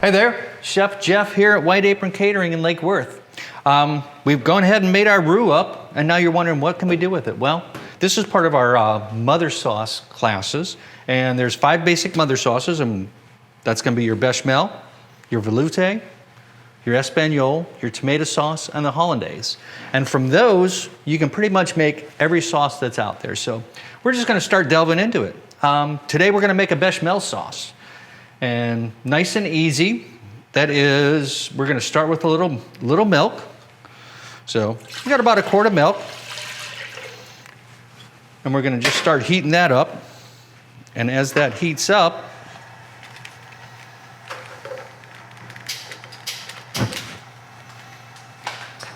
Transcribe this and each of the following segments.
Hey there, Chef Jeff here at White Apron Catering in Lake Worth. We've gone ahead and made our roux up, and now you're wondering what can we do with it? Well, this is part of our mother sauce classes, and there's 5 basic mother sauces, and that's going to be your bechamel, your velouté, your espagnole, your tomato sauce, and the hollandaise. And from those, you can pretty much make every sauce that's out there. So we're just going to start delving into it. Today we're going to make a bechamel sauce. And nice and easy, that is, we're gonna start with a little milk. So we got about a quart of milk. And we're gonna just start heating that up. And as that heats up,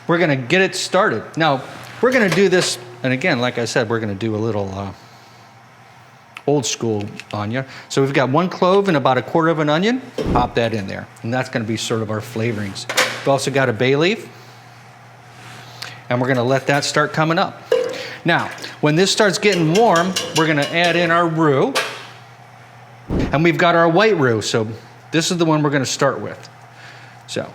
we're gonna get it started. Now, we're gonna do this, and again, like I said, we're gonna do a little old school onion. So we've got 1 clove and about a quarter of an onion. Pop that in there. And that's gonna be sort of our flavorings. We've also got a bay leaf. And we're gonna let that start coming up. Now, when this starts getting warm, we're gonna add in our roux. And we've got our white roux. So this is the one we're gonna start with. So,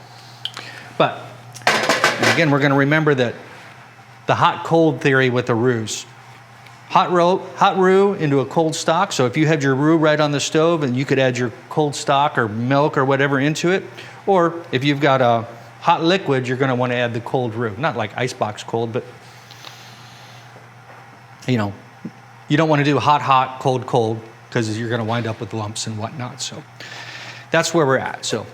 but, and again, we're gonna remember that the hot-cold theory with the roux. Hot roux into a cold stock. So if you had your roux right on the stove and you could add your cold stock or milk or whatever into it, or if you've got a hot liquid, you're gonna wanna add the cold roux. Not like icebox cold, but you know, you don't wanna do hot, cold, because you're gonna wind up with lumps and whatnot. So that's where we're at. So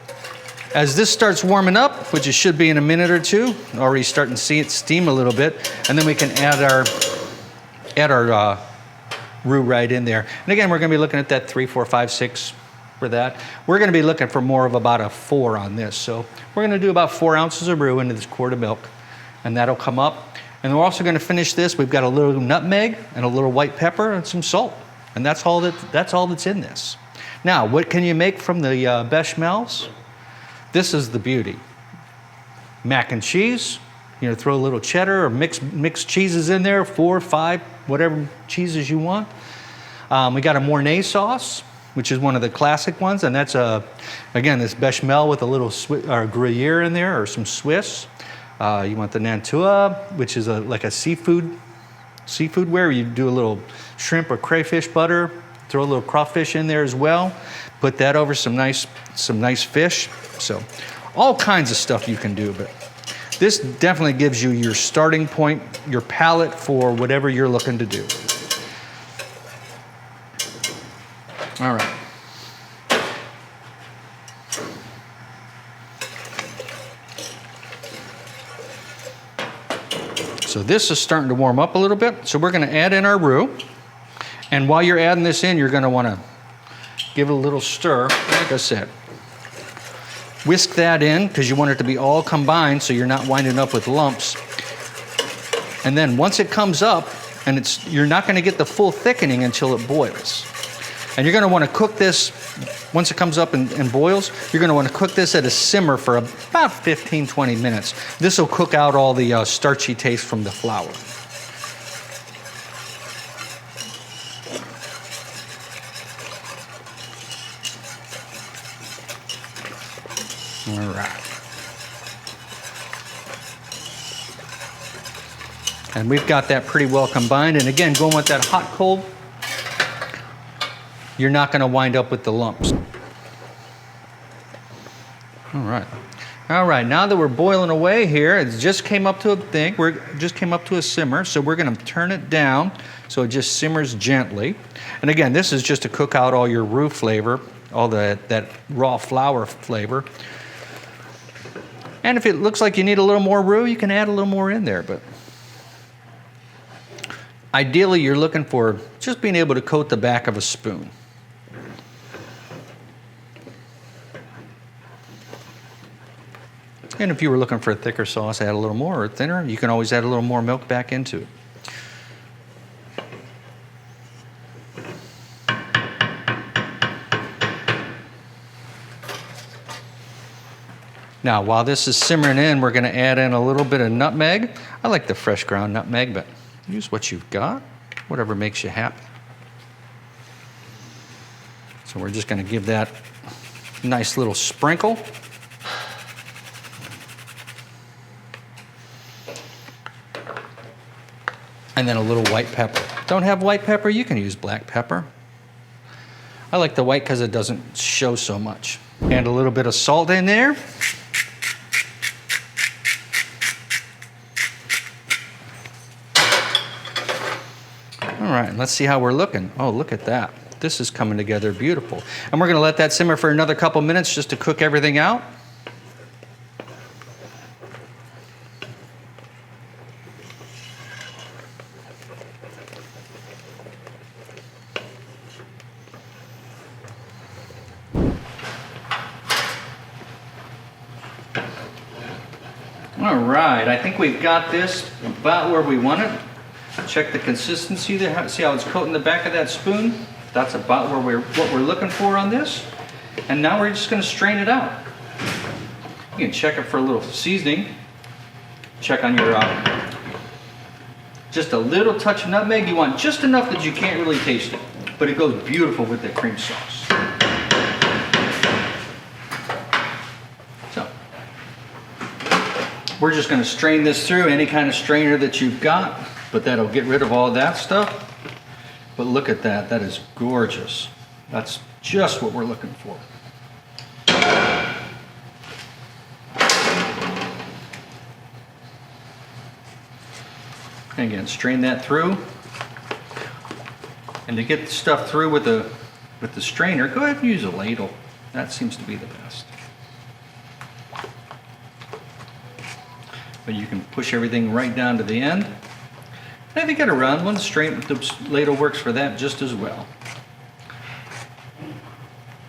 as this starts warming up, which it should be in a minute or two, already starting to see it steam a little bit, and then we can add our roux right in there. And again, we're gonna be looking at that 3, 4, 5, 6 for that. We're gonna be looking for more of about a 4 on this. So we're gonna do about 4 ounces of roux into this quart of milk, and that'll come up. And we're also gonna finish this. We've got a little nutmeg and a little white pepper and some salt. And that's all that's in this. Now, what can you make from the bechamels? This is the beauty. Mac and cheese. You know, throw a little cheddar or mixed cheeses in there, 4, 5, whatever cheeses you want. We got a Mornay Sauce, which is one of the classic ones, and that's again, this bechamel with a little Gruyere in there or some Swiss. You want the Nantua, which is like a seafood ware. You do a little shrimp or crayfish butter, throw a little crawfish in there as well. Put that over some nice fish. So all kinds of stuff you can do, but this definitely gives you your starting point, your palate for whatever you're looking to do. All right. So this is starting to warm up a little bit. So we're gonna add in our roux. And while you're adding this in, you're gonna wanna give it a little stir, like I said. Whisk that in because you want it to be all combined so you're not winding up with lumps. And then once it comes up, and you're not going to get the full thickening until it boils. And you're going to want to cook this, once it comes up and boils, you're going to want to cook this at a simmer for about 15, 20 minutes. This will cook out all the starchy taste from the flour. All right. And we've got that pretty well combined. And again, going with that hot cold, you're not going to wind up with the lumps. All right. All right, now that we're boiling away here, it just came up to a simmer, so we're going to turn it down so it just simmers gently. And again, this is just to cook out all your roux flavor, all that raw flour flavor. And if it looks like you need a little more roux, you can add a little more in there. But ideally, you're looking for just being able to coat the back of a spoon. And if you were looking for a thicker sauce, add a little more, or thinner, you can always add a little more milk back into it. Now, while this is simmering in, we're going to add in a little bit of nutmeg. I like the fresh ground nutmeg, but use what you've got, whatever makes you happy. So we're just going to give that Nice little sprinkle. And then a little white pepper. Don't have white pepper, you can use black pepper. I like the white because it doesn't show so much. And a little bit of salt in there. All right, let's see how we're looking. Oh, look at that. This is coming together beautiful. And we're gonna let that simmer for another couple minutes just to cook everything out. All right, I think we've got this about where we want it. Check the consistency there. See how it's coating the back of that spoon? That's about where what we're looking for on this. And now we're just going to strain it out. You can check it for a little seasoning. Check on your just a little touch of nutmeg. You want just enough that you can't really taste it, but it goes beautiful with the cream sauce. So we're just going to strain this through any kind of strainer that you've got, but that'll get rid of all that stuff. But look at that, that is gorgeous. That's just what we're looking for. And again, strain that through. And to get the stuff through with the strainer, go ahead and use a ladle. That seems to be the best. But you can push everything right down to the end. And if you get a round one, the ladle works for that just as well.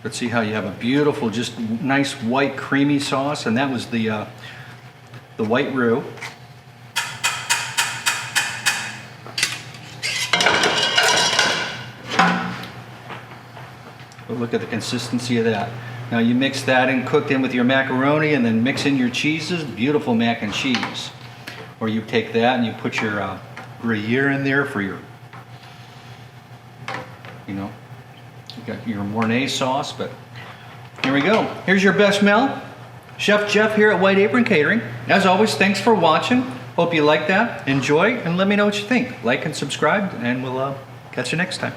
Let's see how you have a beautiful, just nice white creamy sauce, and that was the white roux. But look at the consistency of that. Now you mix that in, cooked in with your macaroni, and then mix in your cheeses, beautiful mac and cheese. Or you take that and you put your Gruyere in there for your, you know, you got your Mornay sauce, but here we go. Here's your bechamel. Chef Jeff here at White Apron Catering. As always, thanks for watching. Hope you like that. Enjoy, and let me know what you think. Like and subscribe, and we'll catch you next time.